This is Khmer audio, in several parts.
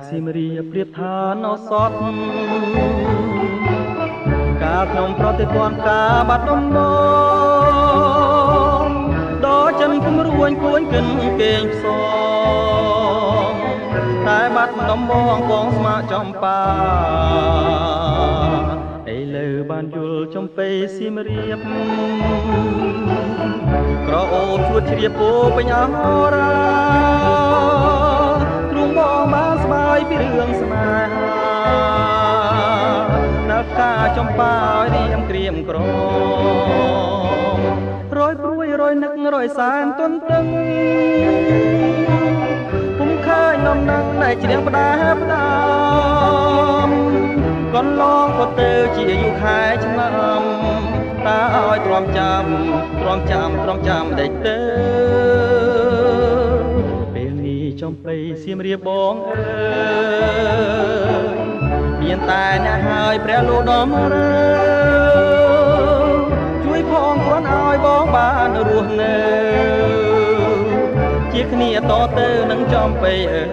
សៀមរាបប្រៀបថានៅសតកាលខ្ញុំប្រតិព័ន្ធការបាត់ដំបងដល់ចិនគំរួញគួនកិនគេងផ្សងតែបាត់ដំបងកងស្មាចំបាឥឡូវបានយល់ចំពេសៀមរាបក្រអូបជួតជ្រាបពោពេញអរាទ្រង់បងបានស្បាយពីរឿងស្នេហានៅការចំបាឲ្យរៀមក្រៀមក្រមរយព្រួយរយនឹករយសានទន្ទឹងពុំឃើញនំនឹងដែលជ្រៀងផ្ដាផ្ដាំកន្លងក៏ទៅជាយុខែឆ្នាំតើឲ្យទ្រាំចាំដេចទៅពេលនេះចំបៃសៀមរាបបងអើយមានតែអ្នកហើយព្រះលោកដំរើជួយផងគ្រាន់ឲ្យបងបានរស់នៅជាគ្នាតទៅនឹងចំបៃអើ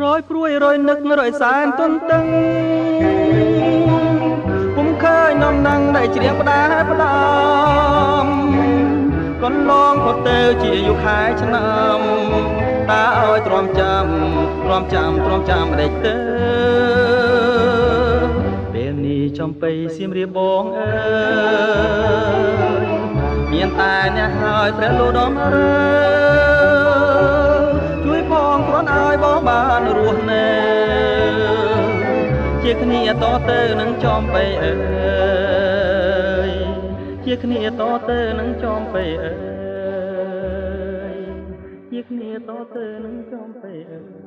រយព្រួយរយនឹករយសានទន្ទឹងពុំឃើញនំនឹងដែលជ្រៀងផ្ដាផ្ដាំកន្លងក៏ទៅជាយុខែឆ្នាំតើឲ្យទ្រាំចាំដេចទៅពេលនេះចំបៃសៀមរាបបងអើយមានតែអ្នកហើយព្រះលោកដំរើជួយផងគ្រាន់ឲ្យបងបានរស់នៅជាគ្នាតទៅនឹងចំបៃអើយជាគ្នាតទៅនឹងចំបៃអើយជាគ្នាតទៅនឹងចំបៃអើយ